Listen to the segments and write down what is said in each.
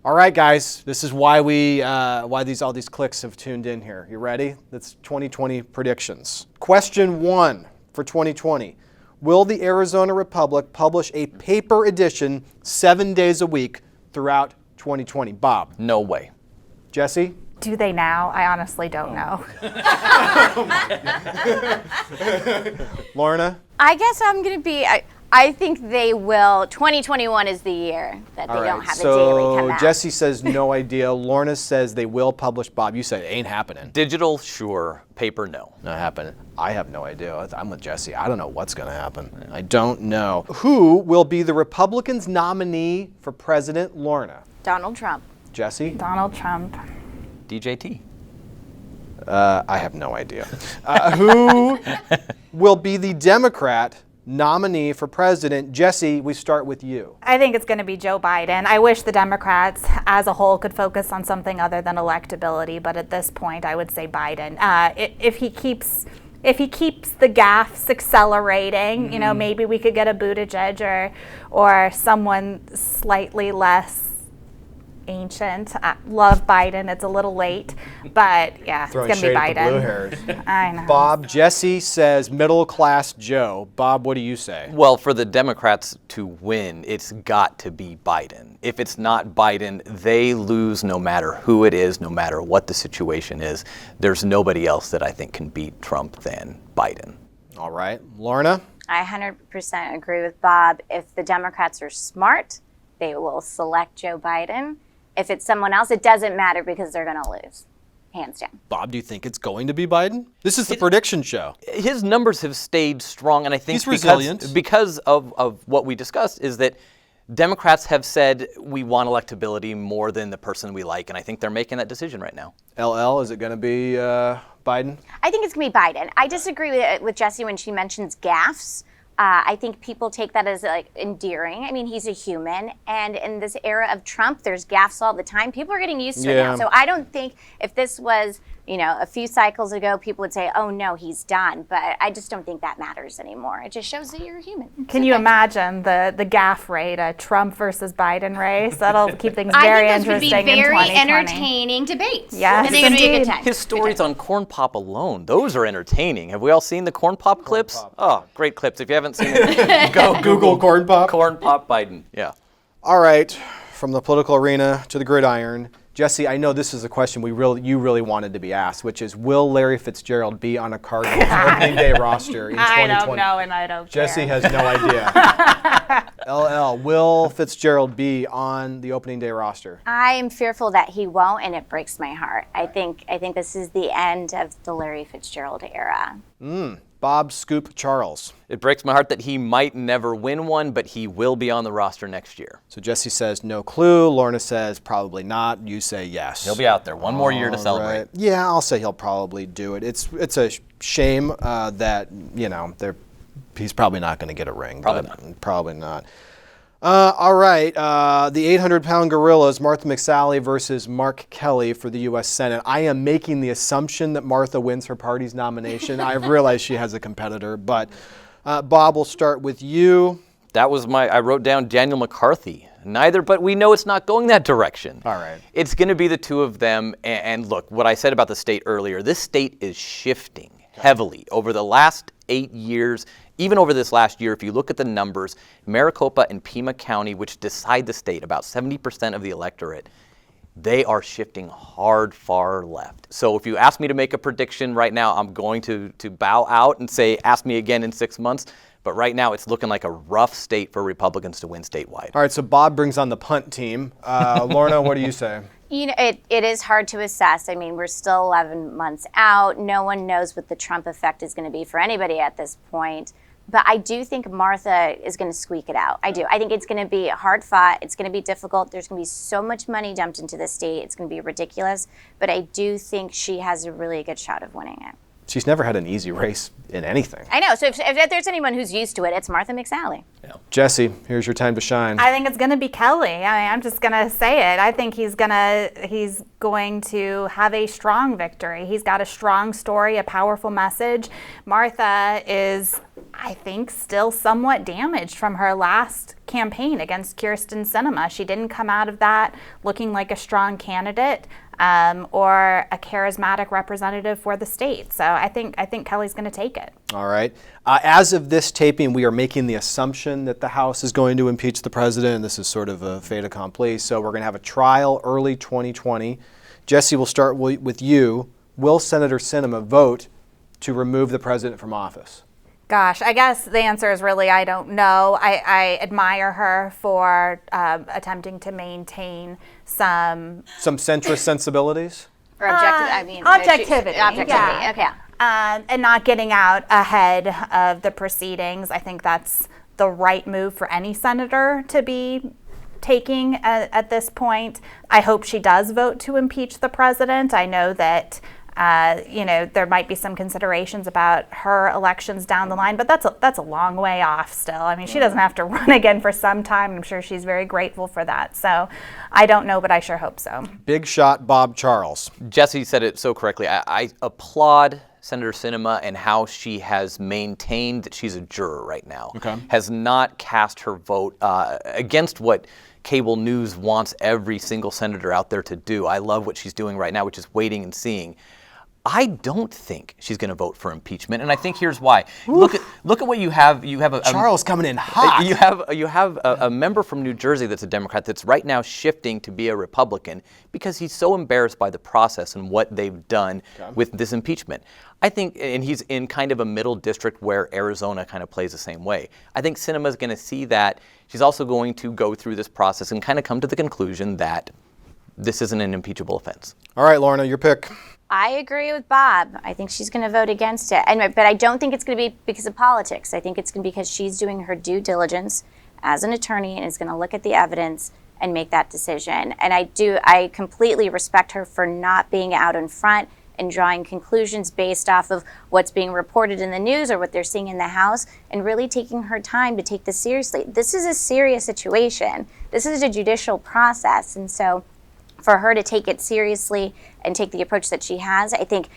All right, guys, this is why all these clicks have tuned in here. You ready? That's 2020 predictions. Question 1 for 2020. Will the Arizona Republic publish a paper edition 7 days a week throughout 2020? Bob? No way. Jessie? Do they now? I honestly don't know. Lorna? I guess I'm going to be, I think they will. 2021 is the year that they don't have a daily come out. So Jessie says no idea. Lorna says they will publish. Bob, you said it ain't happening. Digital, sure. Paper, no. Not happening. I have no idea. I'm with Jessie. I don't know what's going to happen. I don't know. Who will be the Republicans' nominee for president, Lorna? Donald Trump. Jessie? Donald Trump. DJT. I have no idea. Who will be the Democrat nominee for president? Jessie, we start with you. I think it's going to be Joe Biden. I wish the Democrats as a whole could focus on something other than electability, but at this point I would say Biden. If he keeps the gaffes accelerating, maybe we could get a Buttigieg or someone slightly less ancient. I love Biden. It's a little late, but yeah, Throwing it's going to be shade at the Biden. blue hairs. I know. Bob, Jessie says middle class Joe. Bob, what do you say? Well, for the Democrats to win, it's got to be Biden. If it's not Biden, they lose no matter who it is, no matter what the situation is. There's nobody else that I think can beat Trump than Biden. All right. Lorna? I 100% agree with Bob. If the Democrats are smart, they will select Joe Biden. If it's someone else, it doesn't matter because they're going to lose, hands down. Bob, do you think it's going to be Biden? This is the prediction show. His numbers have stayed strong, and I think He's resilient. because of what we discussed is that Democrats have said we want electability more than the person we like, and I think they're making that decision right now. LL, is it going to be Biden? I think it's going to be Biden. I disagree with Jessie when she mentions gaffes. I think people take that as endearing. I mean, he's a human, and in this era of Trump, there's gaffes all the time. People are getting used to it now. So I don't think if this was, a few cycles ago, people would say, "Oh no, he's done." But I just don't think that matters anymore. It just shows that you're a human. Can you imagine the gaffe rate, a Trump versus Biden race? That'll keep things very interesting in 2020. I think those would be very entertaining debates. Yes, I think it'd be a good time. His stories on Corn Pop alone, those are entertaining. Have we all seen the Corn Pop clips? Oh, great clips. If you haven't seen it, go Google Corn Pop. Corn Pop Biden. Yeah. All right, from the political arena to the gridiron. Jessie, I know this is a question you really wanted to be asked, which is, will Larry Fitzgerald be on a Cardinals opening day roster in 2020? I don't know, and I don't care. Jessie has no idea. LL, will Fitzgerald be on the opening day roster? I am fearful that he won't, and it breaks my heart. I think this is the end of the Larry Fitzgerald era. Bob Scoop Charles. It breaks my heart that he might never win one, but he will be on the roster next year. So Jessie says no clue. Lorna says probably not. You say yes. He'll be out there. One more year to celebrate. Right. Yeah, I'll say he'll probably do it. It's a shame that he's probably not going to get a ring. Probably not. All right, the 800-pound gorillas, Martha McSally versus Mark Kelly for the U.S. Senate. I am making the assumption that Martha wins her party's nomination. I realize she has a competitor, but Bob, we'll start with you. That was I wrote down Daniel McCarthy. Neither, but we know it's not going that direction. All right. It's going to be the two of them, and look, what I said about the state earlier, this state is shifting heavily over the last 8 years. Even over this last year, if you look at the numbers, Maricopa and Pima County, which decide the state, about 70% of the electorate, they are shifting hard far left. So if you ask me to make a prediction right now, I'm going to bow out and say, ask me again in 6 months. But right now, it's looking like a rough state for Republicans to win statewide. All right, so Bob brings on the punt team. Lorna, what do you say? It is hard to assess. I mean, we're still 11 months out. No one knows what the Trump effect is going to be for anybody at this point. But I do think Martha is going to squeak it out. I do. I think it's going to be hard fought. It's going to be difficult. There's going to be so much money dumped into the state. It's going to be ridiculous. But I do think she has a really good shot of winning it. She's never had an easy race in anything. I know. So if there's anyone who's used to it, it's Martha McSally. Yeah. Jessie, here's your time to shine. I think it's going to be Kelly. I mean, I'm just going to say it. I think he's going to have a strong victory. He's got a strong story, a powerful message. Martha is I think, still somewhat damaged from her last campaign against Kyrsten Sinema. She didn't come out of that looking like a strong candidate or a charismatic representative for the state. So I think Kelly's going to take it. All right. As of this taping, we are making the assumption that the House is going to impeach the president. This is sort of a fait accompli. So we're going to have a trial early 2020. Jessie, we'll start with you. Will Senator Sinema vote to remove the president from office? Gosh, I guess the answer is really I don't know. I admire her for attempting to maintain some centrist sensibilities? Or objectivity. Objectivity. Yeah. Okay. And not getting out ahead of the proceedings. I think that's the right move for any senator to be taking at this point. I hope she does vote to impeach the president. I know that there might be some considerations about her elections down the line, but that's a long way off still. I mean, she doesn't have to run again for some time. I'm sure she's very grateful for that. So I don't know, but I sure hope so. Big shot Bob Charles. Jessie said it so correctly. I applaud Senator Sinema and how she has maintained that she's a juror right now. Okay. Has not cast her vote against what cable news wants every single senator out there to do. I love what she's doing right now, which is waiting and seeing. I don't think she's going to vote for impeachment, and I think here's why. Look at what you have. You have Charles coming in hot. You have a member from New Jersey that's a Democrat that's right now shifting to be a Republican because he's so embarrassed by the process and what they've done with this impeachment. I think, and he's in kind of a middle district where Arizona kind of plays the same way. I think Sinema's going to see that. She's also going to go through this process and kind of come to the conclusion that this isn't an impeachable offense. All right, Lorna, your pick. I agree with Bob. I think she's going to vote against it. But I don't think it's going to be because of politics. I think it's going to be because she's doing her due diligence as an attorney and is going to look at the evidence and make that decision. And I completely respect her for not being out in front and drawing conclusions based off of what's being reported in the news or what they're seeing in the House, and really taking her time to take this seriously. This is a serious situation. This is a judicial process. And so for her to take it seriously and take the approach that she has, I think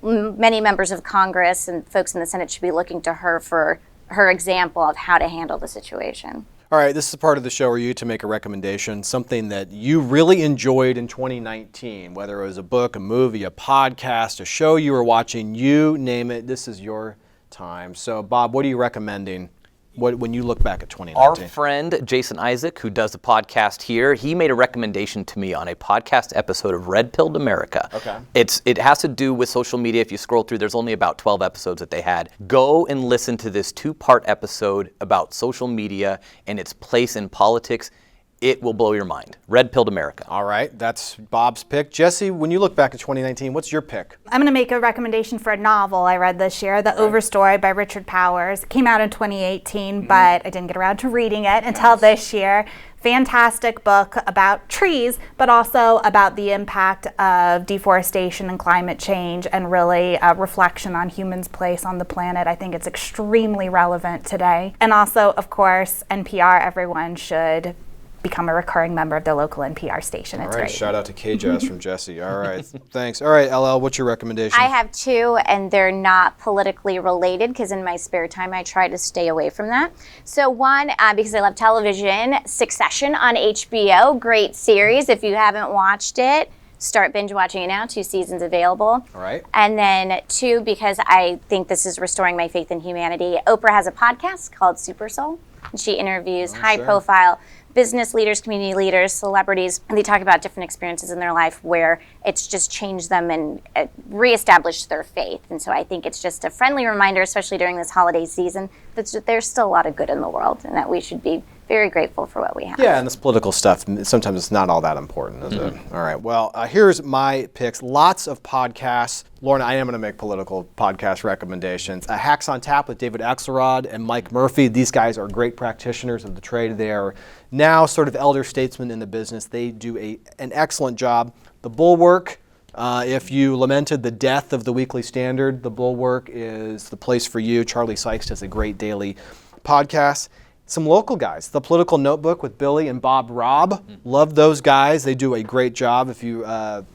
many members of Congress and folks in the Senate should be looking to her for her example of how to handle the situation. All right, this is a part of the show where you to make a recommendation, something that you really enjoyed in 2019, whether it was a book, a movie, a podcast, a show you were watching, you name it, this is your time. So, Bob, what are you recommending when you look back at 2019? Our friend Jason Isaac, who does the podcast here, he made a recommendation to me on a podcast episode of Red Pilled America. Okay. It has to do with social media. If you scroll through, there's only about 12 episodes that they had. Go and listen to this 2-part episode about social media and its place in politics. It will blow your mind. Red Pilled America. All right, that's Bob's pick. Jessie, when you look back at 2019, what's your pick? I'm going to make a recommendation for a novel I read this year, The Overstory by Richard Powers. It came out in 2018, but I didn't get around to reading it until this year. Fantastic book about trees, but also about the impact of deforestation and climate change, and really a reflection on humans' place on the planet. I think it's extremely relevant today. And also, of course, NPR, everyone should become a recurring member of their local NPR station. It's great. Great. Shout out to KJazz from Jessie. All right, thanks. All right, LL, what's your recommendation? I have 2, and they're not politically related because in my spare time I try to stay away from that. So one, because I love television, Succession on HBO, great series. If you haven't watched it, start binge watching it now. 2 seasons available. All right. And then 2, because I think this is restoring my faith in humanity, Oprah has a podcast called Super Soul. She interviews high-profile business leaders, community leaders, celebrities, and they talk about different experiences in their life where it's just changed them and reestablished their faith. And so I think it's just a friendly reminder, especially during this holiday season, that there's still a lot of good in the world and that we should be very grateful for what we have. Yeah, and this political stuff, sometimes it's not all that important, is it? All right, well, here's my picks. Lots of podcasts. Lorna, I am going to make political podcast recommendations. Hacks on Tap with David Axelrod and Mike Murphy. These guys are great practitioners of the trade. They are now sort of elder statesmen in the business. They do an excellent job. The Bulwark, if you lamented the death of the Weekly Standard, the Bulwark is the place for you. Charlie Sykes does a great daily podcast. Some local guys, The Political Notebook with Billy and Bob Robb. Love those guys. They do a great job. If you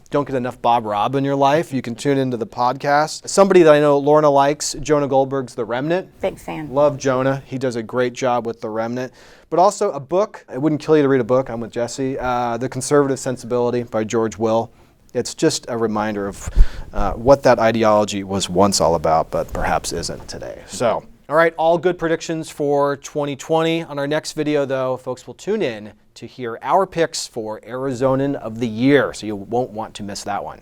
don't get enough Bob Robb in your life, you can tune into the podcast. Somebody that I know Lorna likes, Jonah Goldberg's The Remnant. Big fan. Love Jonah. He does a great job with The Remnant. But also a book. It wouldn't kill you to read a book. I'm with Jessie. The Conservative Sensibility by George Will. It's just a reminder of what that ideology was once all about, but perhaps isn't today. So, all right, all good predictions for 2020. On our next video, though, folks will tune in to hear our picks for Arizonan of the Year, so you won't want to miss that one.